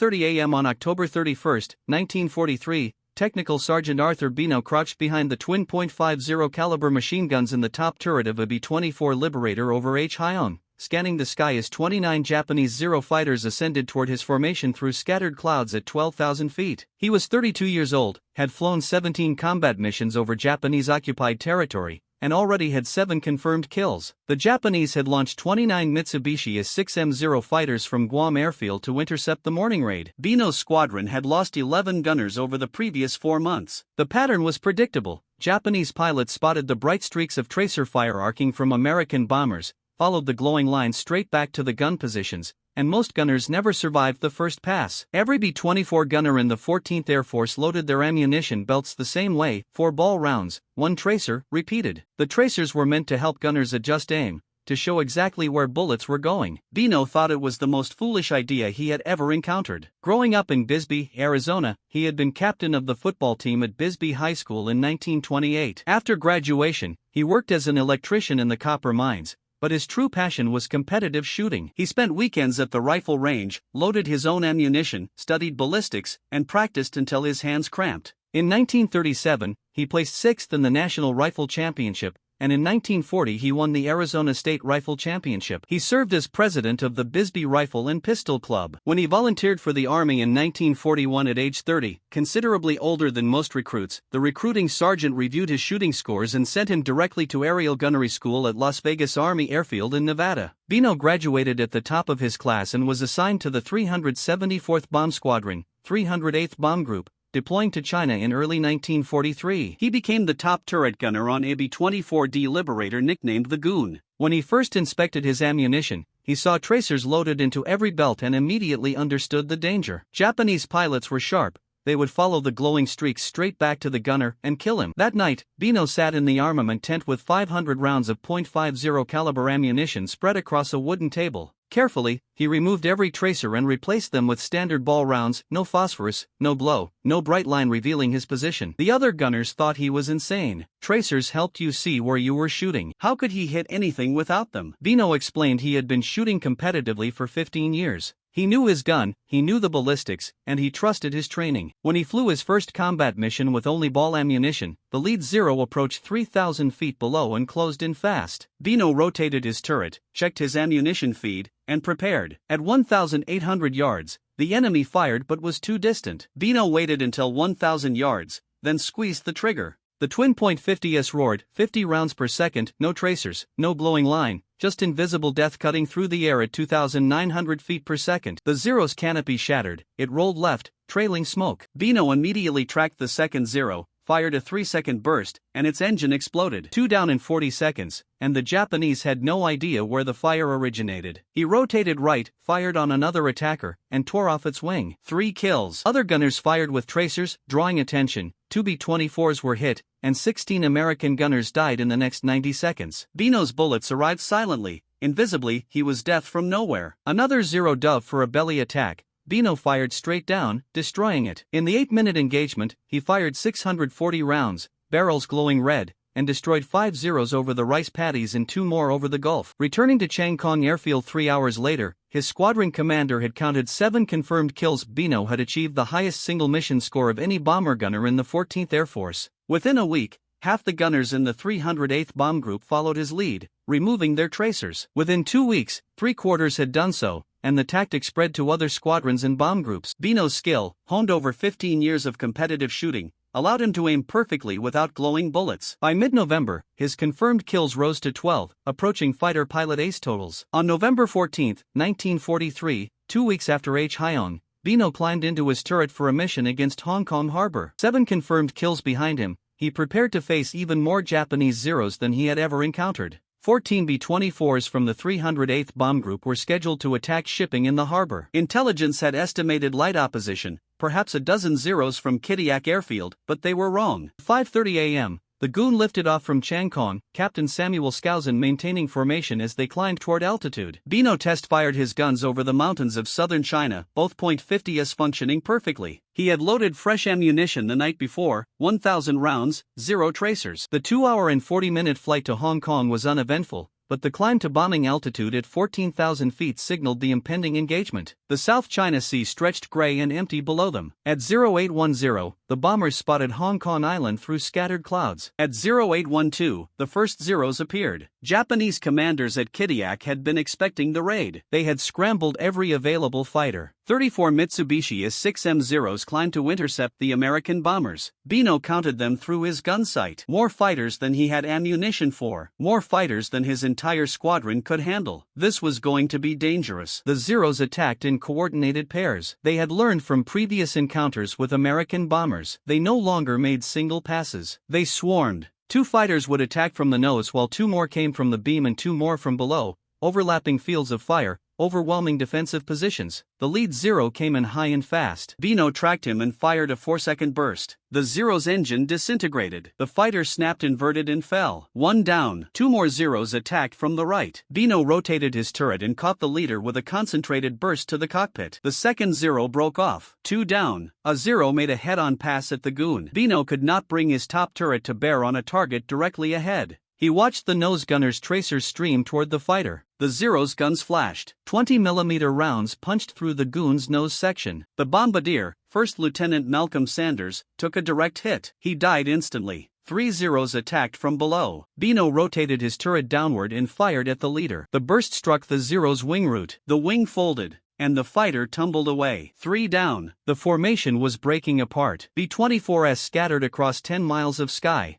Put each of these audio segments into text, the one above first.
5:30 a.m. on October 31, 1943, Technical Sergeant Arthur Bino crouched behind the twin .50 caliber machine guns in the top turret of a B-24 Liberator over H-Hyong. Scanning the sky as 29 Japanese Zero fighters ascended toward his formation through scattered clouds at 12,000 feet. He was 32 years old, had flown 17 combat missions over Japanese-occupied territory, and already had 7 confirmed kills. The Japanese had launched 29 Mitsubishi S-6M0 fighters from Guam Airfield to intercept the morning raid. Bino's squadron had lost 11 gunners over the previous 4 months. The pattern was predictable. Japanese pilots spotted the bright streaks of tracer fire arcing from American bombers, followed the glowing lines straight back to the gun positions, and most gunners never survived the first pass. Every B-24 gunner in the 14th Air Force loaded their ammunition belts the same way, 4 ball rounds, 1 tracer, repeated. The tracers were meant to help gunners adjust aim, to show exactly where bullets were going. Bino thought it was the most foolish idea he had ever encountered. Growing up in Bisbee, Arizona, he had been captain of the football team at Bisbee High School in 1928. After graduation, he worked as an electrician in the copper mines, but his true passion was competitive shooting. He spent weekends at the rifle range, loaded his own ammunition, studied ballistics, and practiced until his hands cramped. In 1937, he placed 6th in the National Rifle Championship, and in 1940 he won the Arizona State Rifle Championship. He served as president of the Bisbee Rifle and Pistol Club. When he volunteered for the Army in 1941 at age 30, considerably older than most recruits, the recruiting sergeant reviewed his shooting scores and sent him directly to aerial gunnery school at Las Vegas Army Airfield in Nevada. Bino graduated at the top of his class and was assigned to the 374th Bomb Squadron, 308th Bomb Group, deploying to China in early 1943. He became the top turret gunner on a B-24D Liberator nicknamed the Goon. When he first inspected his ammunition, he saw tracers loaded into every belt and immediately understood the danger. Japanese pilots were sharp. They would follow the glowing streaks straight back to the gunner and kill him. That night, Bino sat in the armament tent with 500 rounds of .50 caliber ammunition spread across a wooden table. Carefully, he removed every tracer and replaced them with standard ball rounds, no phosphorus, no glow, no bright line revealing his position. The other gunners thought he was insane. Tracers helped you see where you were shooting. How could he hit anything without them? Bino explained he had been shooting competitively for 15 years. He knew his gun, he knew the ballistics, and he trusted his training. When he flew his first combat mission with only ball ammunition, the lead Zero approached 3,000 feet below and closed in fast. Bino rotated his turret, checked his ammunition feed, and prepared. At 1,800 yards, the enemy fired but was too distant. Bino waited until 1,000 yards, then squeezed the trigger. The twin .50s roared, 50 rounds per second, no tracers, no glowing line, just invisible death cutting through the air at 2,900 feet per second. The Zero's canopy shattered, it rolled left, trailing smoke. Bino immediately tracked the second Zero, fired a 3-second burst, and its engine exploded. 2 down in 40 seconds, and the Japanese had no idea where the fire originated. He rotated right, fired on another attacker, and tore off its wing. 3 kills. Other gunners fired with tracers, drawing attention. 2 B-24s were hit, and 16 American gunners died in the next 90 seconds. Bino's bullets arrived silently. Invisibly, he was death from nowhere. Another Zero dove for a belly attack. Bino fired straight down, destroying it. In the 8-minute engagement, he fired 640 rounds, barrels glowing red, and destroyed 5 Zeros over the rice paddies and 2 more over the Gulf. Returning to Changkong Airfield 3 hours later, his squadron commander had counted 7 confirmed kills. Bino had achieved the highest single mission score of any bomber gunner in the 14th Air Force. Within a week, half the gunners in the 308th Bomb Group followed his lead, removing their tracers. Within 2 weeks, 3/4 had done so, and the tactic spread to other squadrons and bomb groups. Bino's skill, honed over 15 years of competitive shooting, allowed him to aim perfectly without glowing bullets. By mid-November, his confirmed kills rose to 12, approaching fighter pilot ace totals. On November 14, 1943, 2 weeks after H-Hyong, Bino climbed into his turret for a mission against Hong Kong Harbor. 7 confirmed kills behind him, he prepared to face even more Japanese Zeros than he had ever encountered. 14 B-24s from the 308th Bomb Group were scheduled to attack shipping in the harbor. Intelligence had estimated light opposition, perhaps a dozen Zeros from Kitiak Airfield, but they were wrong. 5:30 a.m., the Goon lifted off from Changkong, Captain Samuel Skousen maintaining formation as they climbed toward altitude. Bino test-fired his guns over the mountains of southern China, both .50s functioning perfectly. He had loaded fresh ammunition the night before, 1,000 rounds, 0 tracers. The 2-hour and 40-minute flight to Hong Kong was uneventful, but the climb to bombing altitude at 14,000 feet signaled the impending engagement. The South China Sea stretched gray and empty below them. At 0810, the bombers spotted Hong Kong Island through scattered clouds. At 0812, the first Zeros appeared. Japanese commanders at Kitiak had been expecting the raid. They had scrambled every available fighter. 34 Mitsubishi S-6M Zeros climbed to intercept the American bombers. Bino counted them through his gun sight. More fighters than he had ammunition for. More fighters than his entire squadron could handle. This was going to be dangerous. The Zeros attacked in coordinated pairs. They had learned from previous encounters with American bombers. They no longer made single passes. They swarmed. 2 fighters would attack from the nose while 2 more came from the beam and 2 more from below, overlapping fields of fire, overwhelming defensive positions. The lead Zero came in high and fast. Bino tracked him and fired a 4-second burst. The Zero's engine disintegrated. The fighter snapped inverted and fell. 1 down. 2 more Zeros attacked from the right. Bino rotated his turret and caught the leader with a concentrated burst to the cockpit. The second Zero broke off. 2 down. A Zero made a head-on pass at the goon. Bino could not bring his top turret to bear on a target directly ahead. He watched the nose gunner's tracers stream toward the fighter. The Zero's guns flashed. 20mm rounds punched through the goon's nose section. The bombardier, First Lieutenant Malcolm Sanders, took a direct hit. He died instantly. 3 Zeros attacked from below. Bino rotated his turret downward and fired at the leader. The burst struck the Zero's wing root. The wing folded, and the fighter tumbled away. 3 down. The formation was breaking apart. B-24s scattered across 10 miles of sky.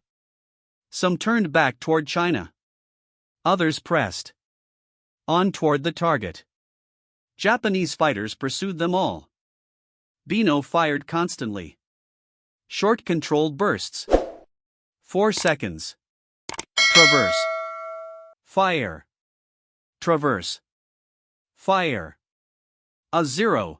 Some turned back toward China. Others pressed on toward the target. Japanese fighters pursued them all. Bino fired constantly. Short controlled bursts. 4 seconds. Traverse. Fire. Traverse. Fire. A Zero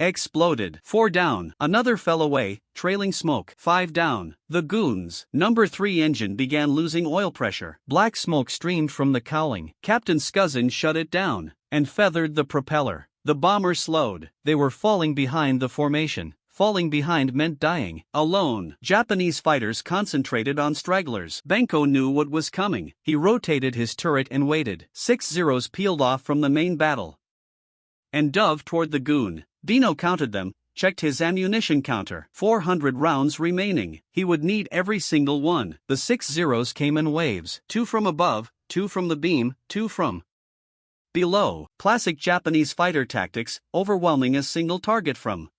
exploded. 4 down. Another fell away, trailing smoke. 5 down. The goons. Number 3 engine began losing oil pressure. Black smoke streamed from the cowling. Captain Scuzzin shut it down and feathered the propeller. The bomber slowed. They were falling behind the formation. Falling behind meant dying. Alone. Japanese fighters concentrated on stragglers. Benko knew what was coming. He rotated his turret and waited. 6 Zeros peeled off from the main battle and dove toward the goon. Bino counted them, checked his ammunition counter. 400 rounds remaining. He would need every single one. The 6 Zeros came in waves. 2 from above, 2 from the beam, 2 from below. Classic Japanese fighter tactics, overwhelming a single target from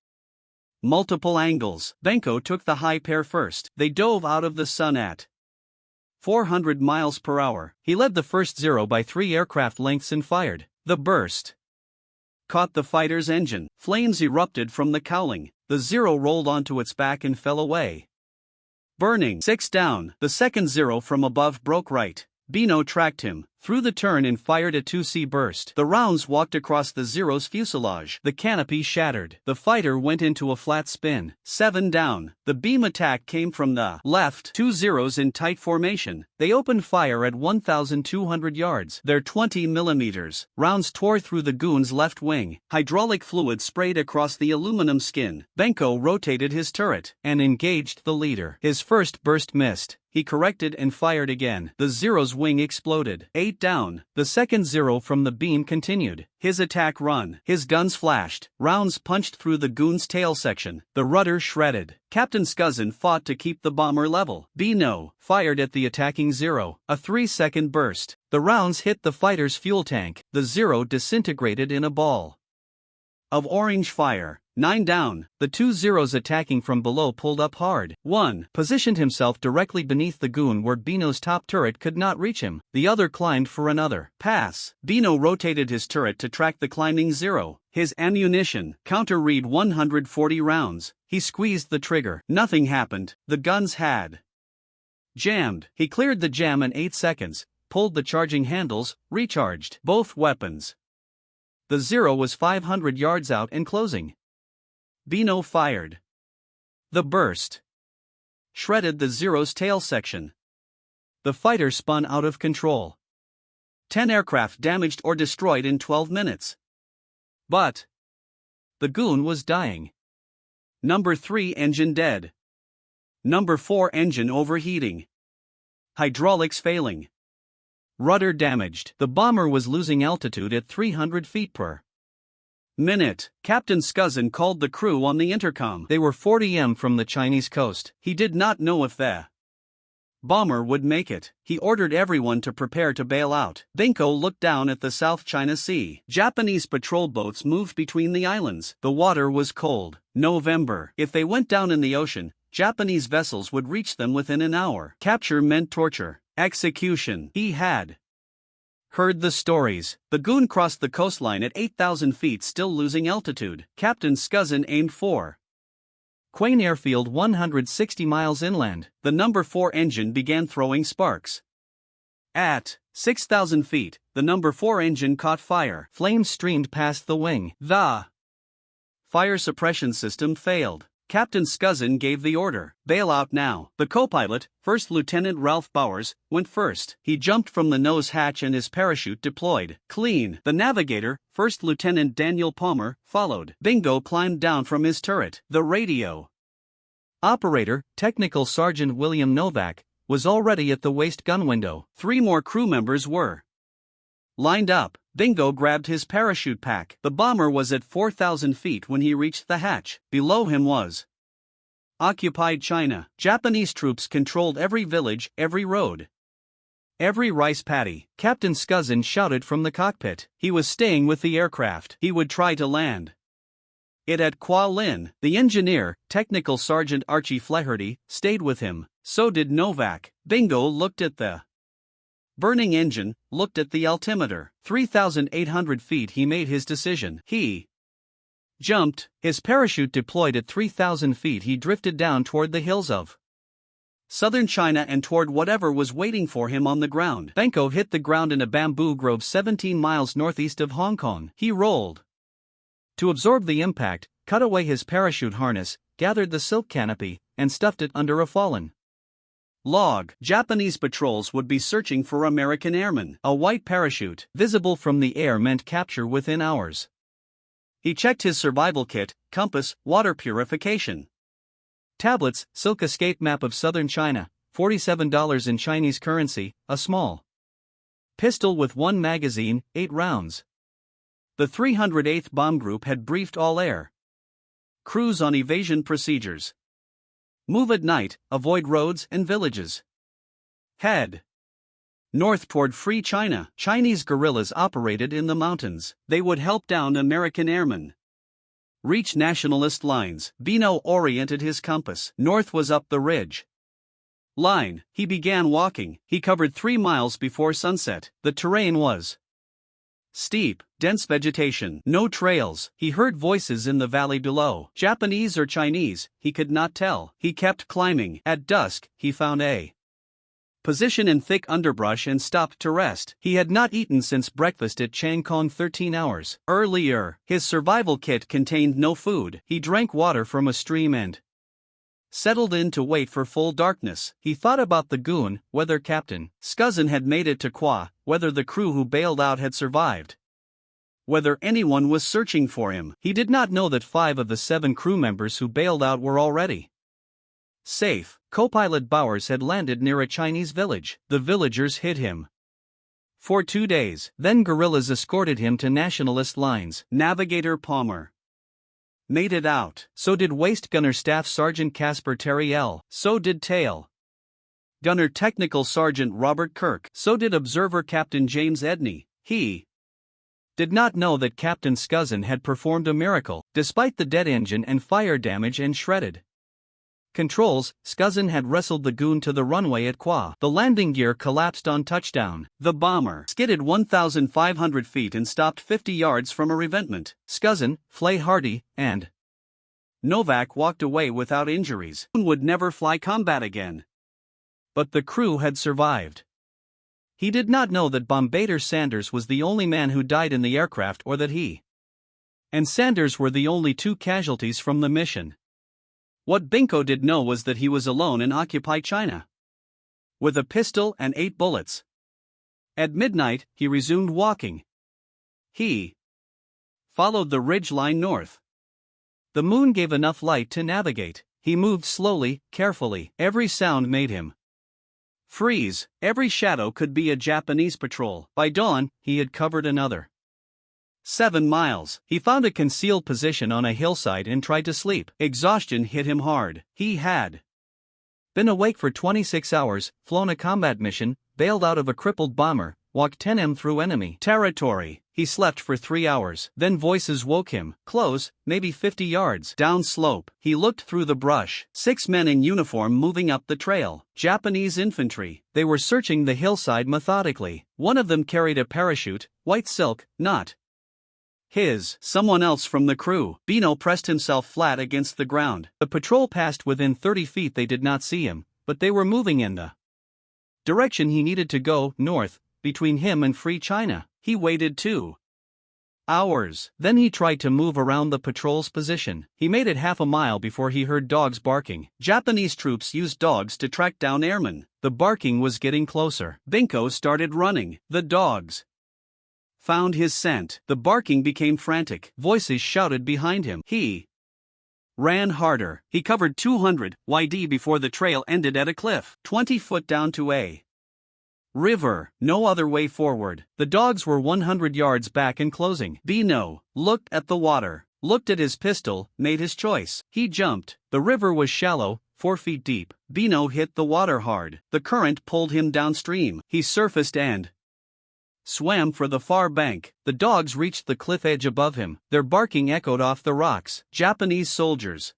multiple angles. Benko took the high pair first. They dove out of the sun at 400 miles per hour. He led the first Zero by 3 aircraft lengths and fired. The burst caught the fighter's engine. Flames erupted from the cowling. The Zero rolled onto its back and fell away, burning. 6 down. The second Zero from above broke right. Bino tracked him through the turn and fired a 2C burst. The rounds walked across the Zero's fuselage. The canopy shattered. The fighter went into a flat spin. 7 down. The beam attack came from the left. 2 Zeros in tight formation. They opened fire at 1,200 yards. Their 20mm rounds tore through the goon's left wing. Hydraulic fluid sprayed across the aluminum skin. Benko rotated his turret and engaged the leader. His first burst missed. He corrected and fired again. The Zero's wing exploded. 8 down. The second Zero from the beam continued his attack run. His guns flashed. Rounds punched through the goon's tail section. The rudder shredded. Captain Scuzzin fought to keep the bomber level. Bino fired at the attacking Zero. A 3-second burst. The rounds hit the fighter's fuel tank. The Zero disintegrated in a ball of orange fire. 9 down. The 2 Zeros attacking from below pulled up hard. 1 positioned himself directly beneath the goon where Bino's top turret could not reach him. The other climbed for another pass. Bino rotated his turret to track the climbing Zero. His ammunition counter read 140 rounds. He squeezed the trigger. Nothing happened. The guns had jammed. He cleared the jam in 8 seconds, pulled the charging handles, recharged both weapons. The Zero was 500 yards out and closing. Bino fired. The burst shredded the Zero's tail section. The fighter spun out of control. 10 aircraft damaged or destroyed in 12 minutes. But the goon was dying. Number 3 engine dead. Number 4 engine overheating. Hydraulics failing. Rudder damaged. The bomber was losing altitude at 300 feet per minute. Captain Squadron called the crew on the intercom. They were 40 m from the Chinese coast. He did not know if the bomber would make it. He ordered everyone to prepare to bail out. Binko looked down at the South China Sea. Japanese patrol boats moved between the islands. The water was cold. November. If they went down in the ocean, Japanese vessels would reach them within an hour. Capture meant torture. Execution. He had heard the stories. The goon crossed the coastline at 8,000 feet, still losing altitude. Captain Squadron aimed for Quain Airfield 160 miles inland. The number 4 engine began throwing sparks. At 6,000 feet, the number 4 engine caught fire. Flames streamed past the wing. The fire suppression system failed. Captain Squadron gave the order, "Bail out now." The co-pilot, First Lieutenant Ralph Bowers, went first. He jumped from the nose hatch and his parachute deployed. Clean. The navigator, First Lieutenant Daniel Palmer, followed. Bingo climbed down from his turret. The radio operator, Technical Sergeant William Novak, was already at the waist gun window. 3 more crew members were lined up. Bingo grabbed his parachute pack. The bomber was at 4,000 feet when he reached the hatch. Below him was occupied China. Japanese troops controlled every village, every road, every rice paddy. Captain Squadron shouted from the cockpit. He was staying with the aircraft. He would try to land it at Kwa Lin. The engineer, Technical Sergeant Archie Flaherty, stayed with him. So did Novak. Bingo looked at the burning engine, looked at the altimeter. 3,800 feet. He made his decision. He jumped. His parachute deployed at 3,000 feet. He drifted down toward the hills of southern China and toward whatever was waiting for him on the ground. Bingo hit the ground in a bamboo grove 17 miles northeast of Hong Kong. He rolled to absorb the impact, cut away his parachute harness, gathered the silk canopy, and stuffed it under a fallen log. Japanese patrols would be searching for American airmen. A white parachute, visible from the air, meant capture within hours. He checked his survival kit: compass, water purification tablets, silk escape map of southern China, $47 in Chinese currency, a small pistol with 1 magazine, 8 rounds. The 308th Bomb Group had briefed all air crews on evasion procedures. Move at night, avoid roads and villages. Head north toward Free China. Chinese guerrillas operated in the mountains. They would help down American airmen reach nationalist lines. Bino oriented his compass. North was up the ridge line. He began walking. He covered 3 miles before sunset. The terrain was steep, dense vegetation, no trails. He heard voices in the valley below. Japanese or Chinese, he could not tell. He kept climbing. At dusk, he found a position in thick underbrush and stopped to rest. He had not eaten since breakfast at Changkong 13 hours earlier. His survival kit contained no food. He drank water from a stream and settled in to wait for full darkness. He thought about the goon, whether Captain Squadron had made it to Kwa, whether the crew who bailed out had survived, whether anyone was searching for him. He did not know that 5 of the 7 crew members who bailed out were already safe. Co-pilot Bowers had landed near a Chinese village. The villagers hid him for 2 days. Then guerrillas escorted him to nationalist lines. Navigator Palmer made it out. So did Waist Gunner Staff Sergeant Casper Terriel. So did Tail Gunner Technical Sergeant Robert Kirk. So did Observer Captain James Edney. He did not know that Captain Squadron had performed a miracle. Despite the dead engine and fire damage and shredded controls, Squadron had wrestled the goon to the runway at Kwa. The landing gear collapsed on touchdown. The bomber skidded 1,500 feet and stopped 50 yards from a revetment. Squadron, Flay Hardy, and Novak walked away without injuries. Goon would never fly combat again. But the crew had survived. He did not know that Bombardier Sanders was the only man who died in the aircraft, or that he and Sanders were the only 2 casualties from the mission. What Binko did know was that he was alone in occupied China, with a pistol and 8 bullets. At midnight, he resumed walking. He followed the ridge line north. The moon gave enough light to navigate. He moved slowly, carefully. Every sound made him Freeze, every shadow could be a Japanese patrol. By dawn, he had covered another 7 miles. He found a concealed position on a hillside and tried to sleep. Exhaustion hit him hard. He had been awake for 26 hours, flown a combat mission, bailed out of a crippled bomber, walked 10 m through enemy territory. He slept for 3 hours. Then voices woke him. Close, maybe 50 yards down slope. He looked through the brush. 6 men in uniform moving up the trail. Japanese infantry. They were searching the hillside methodically. One of them carried a parachute, white silk, not someone else from the crew. Bino pressed himself flat against the ground. The patrol passed within 30 feet. They did not see him, but they were moving in the direction he needed to go, north, between him and Free China. He waited 2 hours. Then he tried to move around the patrol's position. He made it half a mile before he heard dogs barking. Japanese troops used dogs to track down airmen. The barking was getting closer. Binko started running. The dogs found his scent. The barking became frantic. Voices shouted behind him. He ran harder. He covered 200 YD before the trail ended at a cliff, 20 foot down to a river. No other way forward. The dogs were 100 yards back and closing. Bino looked at the water, looked at his pistol, made his choice. He jumped. The river was shallow, 4 feet deep. Bino hit the water hard. The current pulled him downstream. He surfaced and swam for the far bank. The dogs reached the cliff edge above him. Their barking echoed off the rocks. Japanese soldiers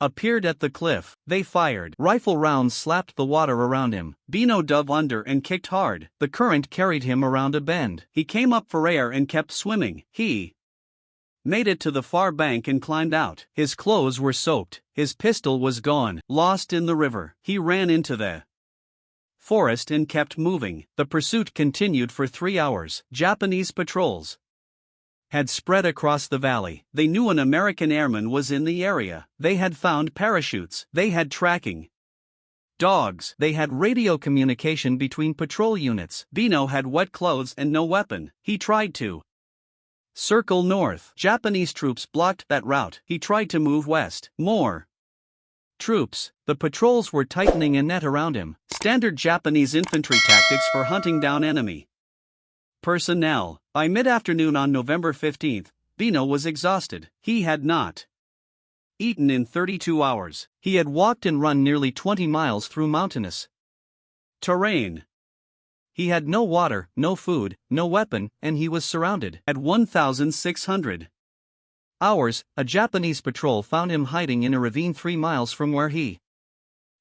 appeared at the cliff. They fired. Rifle rounds slapped the water around him. Bino dove under and kicked hard. The current carried him around a bend. He came up for air and kept swimming. He made it to the far bank and climbed out. His clothes were soaked. His pistol was gone. Lost in the river. He ran into the forest and kept moving. The pursuit continued for 3 hours. Japanese patrols had spread across the valley. They knew an American airman was in the area. They had found parachutes. They had tracking dogs. They had radio communication between patrol units. Bino had wet clothes and no weapon. He tried to circle north. Japanese troops blocked that route. He tried to move west. More troops. The patrols were tightening a net around him. Standard Japanese infantry tactics for hunting down enemy personnel. By mid-afternoon on November 15, Bino was exhausted. He had not eaten in 32 hours. He had walked and run nearly 20 miles through mountainous terrain. He had no water, no food, no weapon, and he was surrounded. At 1,600 hours, a Japanese patrol found him hiding in a ravine 3 miles from where he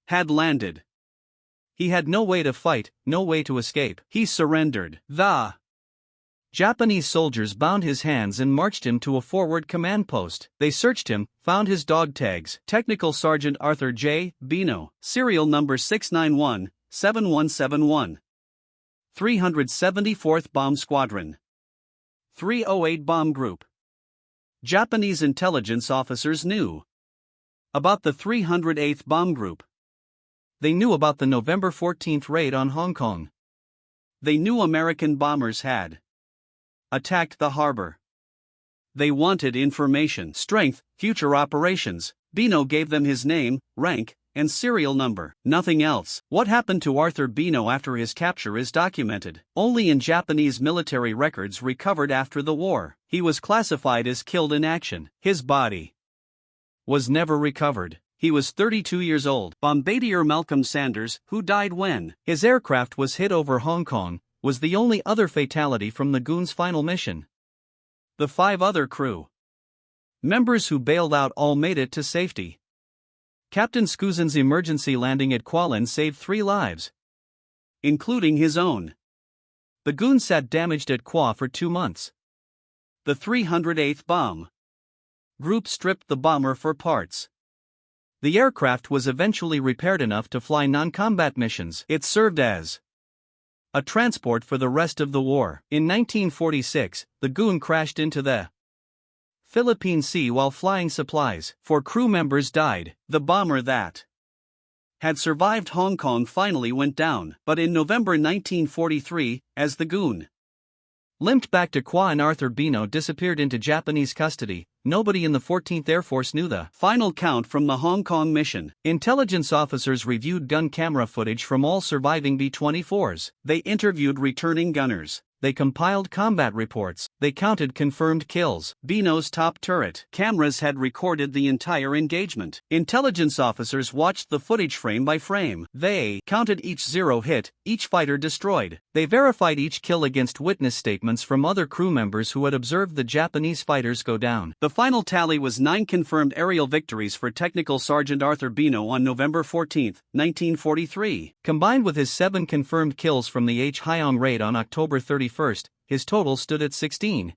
had landed. He had no way to fight, no way to escape. He surrendered. The Japanese soldiers bound his hands and marched him to a forward command post. They searched him, found his dog tags. Technical Sergeant Arthur J. Bino, serial number 691-7171. 374th Bomb Squadron. 308 Bomb Group. Japanese intelligence officers knew about the 308th Bomb Group. They knew about the November 14th raid on Hong Kong. They knew American bombers had attacked the harbor. They wanted information, strength, future operations. Bino gave them his name, rank, and serial number. Nothing else. What happened to Arthur Bino after his capture is documented only in Japanese military records recovered after the war. He was classified as killed in action. His body was never recovered. He was 32 years old. Bombardier Malcolm Sanders, who died when his aircraft was hit over Hong Kong, was the only other fatality from the Goon's final mission. The 5 other crew members who bailed out all made it to safety. Captain Skuzan's emergency landing at Kualin saved 3 lives, including his own. The Goon sat damaged at Kwa for 2 months. The 308th Bomb Group stripped the bomber for parts. The aircraft was eventually repaired enough to fly non-combat missions. It served as a transport for the rest of the war. In 1946, the Goon crashed into the Philippine Sea while flying supplies. 4 crew members died. The bomber that had survived Hong Kong finally went down, but in November 1943, as the Goon Limped back to Kwa and Arthur Bino disappeared into Japanese custody. Nobody in the 14th Air Force knew the final count from the Hong Kong mission. Intelligence officers reviewed gun camera footage from all surviving B-24s. They interviewed returning gunners. They compiled combat reports. They counted confirmed kills. Bino's top turret cameras had recorded the entire engagement. Intelligence officers watched the footage frame by frame. They counted each zero hit, each fighter destroyed. They verified each kill against witness statements from other crew members who had observed the Japanese fighters go down. The final tally was 9 confirmed aerial victories for Technical Sergeant Arthur Bino on November 14, 1943. Combined with his 7 confirmed kills from the H. Hyong raid on October 31, his total stood at 16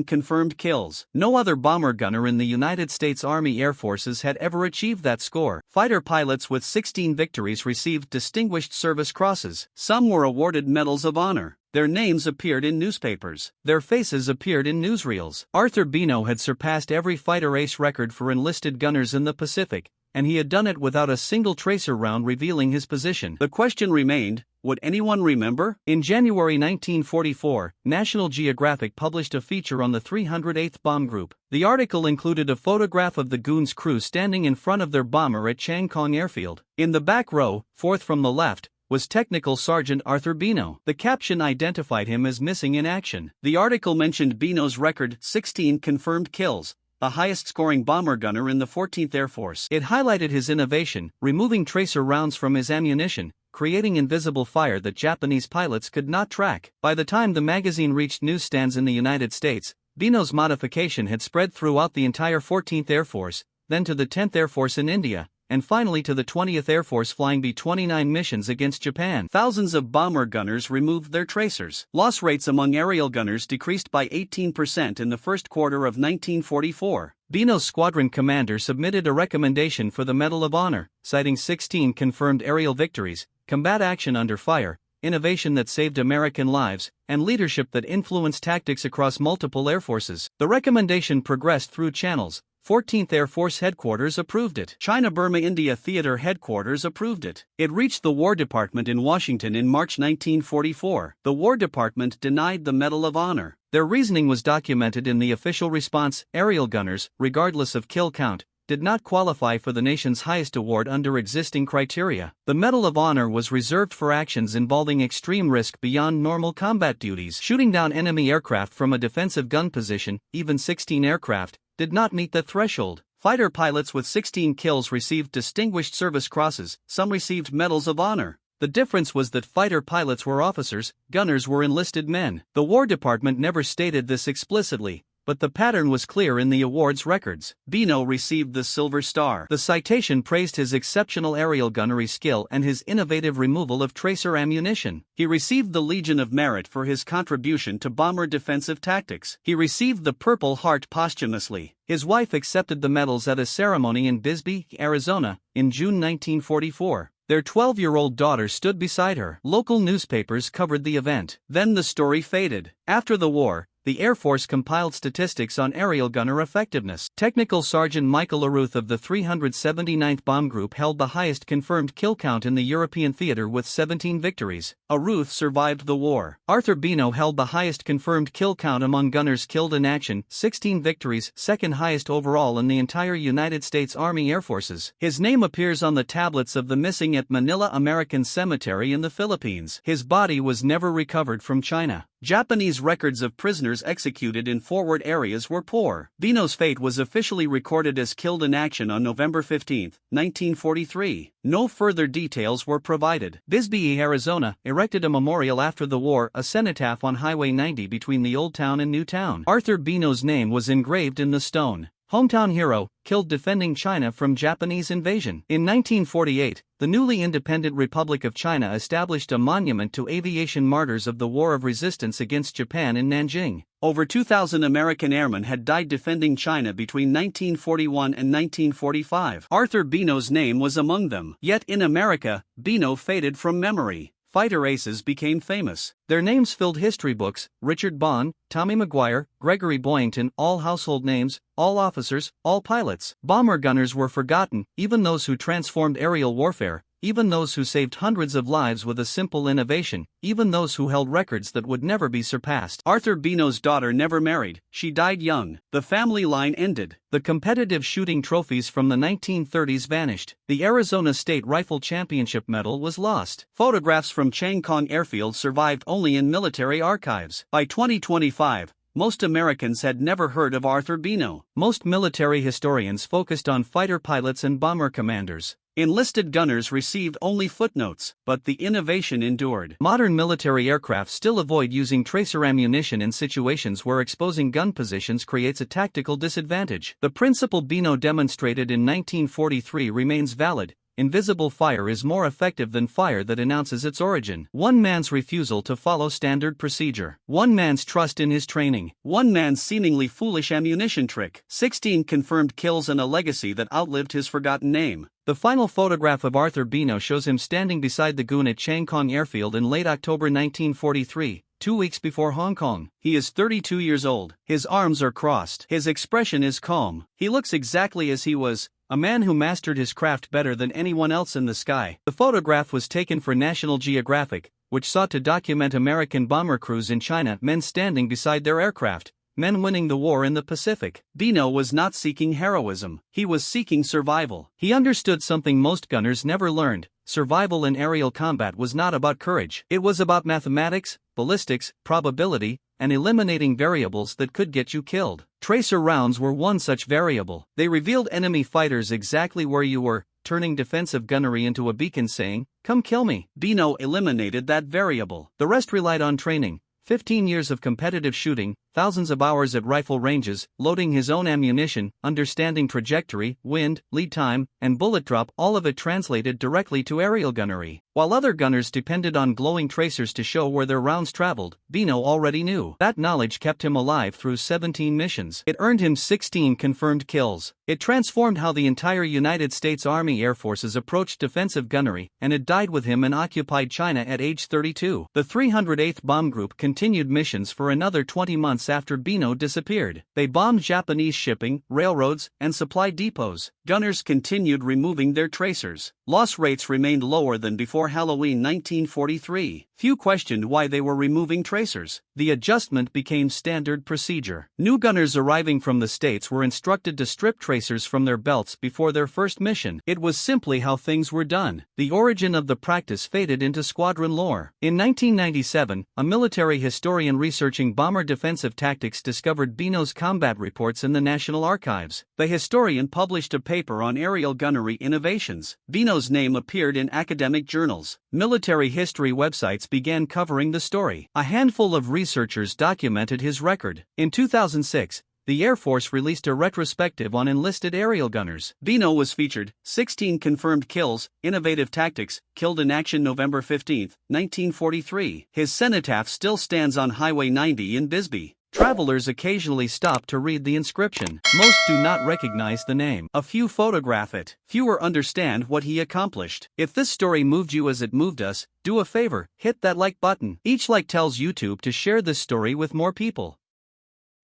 confirmed kills. No other bomber gunner in the United States Army Air Forces had ever achieved that score. Fighter pilots with 16 victories received Distinguished Service Crosses. Some were awarded Medals of Honor. Their names appeared in newspapers. Their faces appeared in newsreels. Arthur Bino had surpassed every fighter ace record for enlisted gunners in the Pacific, and he had done it without a single tracer round revealing his position. The question remained, would anyone remember? In January 1944, National Geographic published a feature on the 308th Bomb Group. The article included a photograph of the Goon's crew standing in front of their bomber at Chang Kong Airfield. In the back row, fourth from the left, was Technical Sergeant Arthur Bino. The caption identified him as missing in action. The article mentioned Bino's record 16 confirmed kills, the highest-scoring bomber gunner in the 14th Air Force. It highlighted his innovation, removing tracer rounds from his ammunition, creating invisible fire that Japanese pilots could not track. By the time the magazine reached newsstands in the United States, Bino's modification had spread throughout the entire 14th Air Force, then to the 10th Air Force in India, and finally to the 20th Air Force flying B-29 missions against Japan. Thousands of bomber gunners removed their tracers. Loss rates among aerial gunners decreased by 18% in the first quarter of 1944. Bino's squadron commander submitted a recommendation for the Medal of Honor, citing 16 confirmed aerial victories, combat action under fire, innovation that saved American lives, and leadership that influenced tactics across multiple air forces. The recommendation progressed through channels. 14th Air Force Headquarters approved it. China-Burma-India Theater Headquarters approved it. It reached the War Department in Washington in March 1944. The War Department denied the Medal of Honor. Their reasoning was documented in the official response: aerial gunners, regardless of kill count, did not qualify for the nation's highest award under existing criteria. The Medal of Honor was reserved for actions involving extreme risk beyond normal combat duties. Shooting down enemy aircraft from a defensive gun position, even 16 aircraft, did not meet the threshold. Fighter pilots with 16 kills received Distinguished Service Crosses, some received Medals of Honor. The difference was that fighter pilots were officers, gunners were enlisted men. The War Department never stated this explicitly, but the pattern was clear in the awards records. Bino received the Silver Star. The citation praised his exceptional aerial gunnery skill and his innovative removal of tracer ammunition. He received the Legion of Merit for his contribution to bomber defensive tactics. He received the Purple Heart posthumously. His wife accepted the medals at a ceremony in Bisbee, Arizona, in June 1944. Their 12-year-old daughter stood beside her. Local newspapers covered the event. Then the story faded. After the war, the Air Force compiled statistics on aerial gunner effectiveness. Technical Sergeant Michael Aruth of the 379th Bomb Group held the highest confirmed kill count in the European theater with 17 victories. Aruth survived the war. Arthur Bino held the highest confirmed kill count among gunners killed in action, 16 victories, second highest overall in the entire United States Army Air Forces. His name appears on the tablets of the missing at Manila American Cemetery in the Philippines. His body was never recovered from China. Japanese records of prisoners executed in forward areas were poor. Bino's fate was officially recorded as killed in action on November 15, 1943. No further details were provided. Bisbee, Arizona, erected a memorial after the war, a cenotaph on Highway 90 between the Old Town and New Town. Arthur Bino's name was engraved in the stone. Hometown hero, killed defending China from Japanese invasion. In 1948, the newly independent Republic of China established a monument to aviation martyrs of the War of Resistance against Japan in Nanjing. Over 2,000 American airmen had died defending China between 1941 and 1945. Arthur Bino's name was among them. Yet in America, Bino faded from memory. Fighter aces became famous. Their names filled history books: Richard Bond, Tommy Maguire, Gregory Boyington, all household names, all officers, all pilots. Bomber gunners were forgotten, even those who transformed aerial warfare, even those who saved hundreds of lives with a simple innovation, even those who held records that would never be surpassed. Arthur Bino's daughter never married, she died young. The family line ended. The competitive shooting trophies from the 1930s vanished. The Arizona State Rifle Championship medal was lost. Photographs from Changkong Airfield survived only in military archives. By 2025, most Americans had never heard of Arthur Bino. Most military historians focused on fighter pilots and bomber commanders. Enlisted gunners received only footnotes, but the innovation endured. Modern military aircraft still avoid using tracer ammunition in situations where exposing gun positions creates a tactical disadvantage. The principle Bino demonstrated in 1943 remains valid. Invisible fire is more effective than fire that announces its origin. One man's refusal to follow standard procedure. One man's trust in his training. One man's seemingly foolish ammunition trick. 16 confirmed kills and a legacy that outlived his forgotten name. The final photograph of Arthur Bino shows him standing beside the goon at Changkong Airfield in late October 1943. 2 weeks before Hong Kong. He is 32 years old. His arms are crossed. His expression is calm. He looks exactly as he was, a man who mastered his craft better than anyone else in the sky. The photograph was taken for National Geographic, which sought to document American bomber crews in China, men standing beside their aircraft, men winning the war in the Pacific. Bino was not seeking heroism. He was seeking survival. He understood something most gunners never learned. Survival in aerial combat was not about courage. It was about mathematics, ballistics, probability, and eliminating variables that could get you killed. Tracer rounds were one such variable. They revealed enemy fighters exactly where you were, turning defensive gunnery into a beacon saying, "Come kill me." Bino eliminated that variable. The rest relied on training. 15 years of competitive shooting, thousands of hours at rifle ranges, loading his own ammunition, understanding trajectory, wind, lead time, and bullet drop, all of it translated directly to aerial gunnery. While other gunners depended on glowing tracers to show where their rounds traveled, Bino already knew. That knowledge kept him alive through 17 missions. It earned him 16 confirmed kills. It transformed how the entire United States Army Air Forces approached defensive gunnery, and it died with him in occupied China at age 32. The 308th Bomb Group continued missions for another 20 months after Bino disappeared. They bombed Japanese shipping, railroads, and supply depots. Gunners continued removing their tracers. Loss rates remained lower than before Halloween 1943. Few questioned why they were removing tracers. The adjustment became standard procedure. New gunners arriving from the States were instructed to strip tracers from their belts before their first mission. It was simply how things were done. The origin of the practice faded into squadron lore. In 1997, a military historian researching bomber defensive tactics discovered Bino's combat reports in the National Archives. The historian published a paper on aerial gunnery innovations. Bino's name appeared in academic journals. Military history websites began covering the story. A handful of researchers documented his record. In 2006, the Air Force released a retrospective on enlisted aerial gunners. Bino was featured, 16 confirmed kills, innovative tactics, killed in action November 15, 1943. His cenotaph still stands on Highway 90 in Bisbee. Travelers occasionally stop to read the inscription. Most do not recognize the name. A few photograph it. Fewer understand what he accomplished. If this story moved you as it moved us, do a favor, hit that like button. Each like tells YouTube to share this story with more people.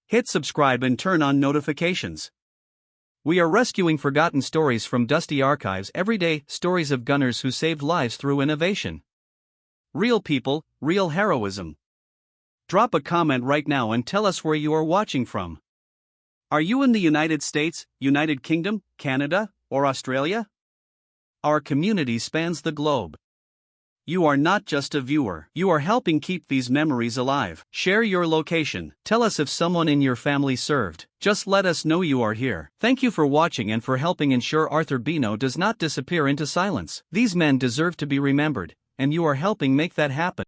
Hit subscribe and turn on notifications. We are rescuing forgotten stories from dusty archives every day, stories of gunners who saved lives through innovation. Real people, real heroism. Drop a comment right now and tell us where you are watching from. Are you in the United States, United Kingdom, Canada, or Australia? Our community spans the globe. You are not just a viewer. You are helping keep these memories alive. Share your location. Tell us if someone in your family served. Just let us know you are here. Thank you for watching and for helping ensure Arthur Bino does not disappear into silence. These men deserve to be remembered, and you are helping make that happen.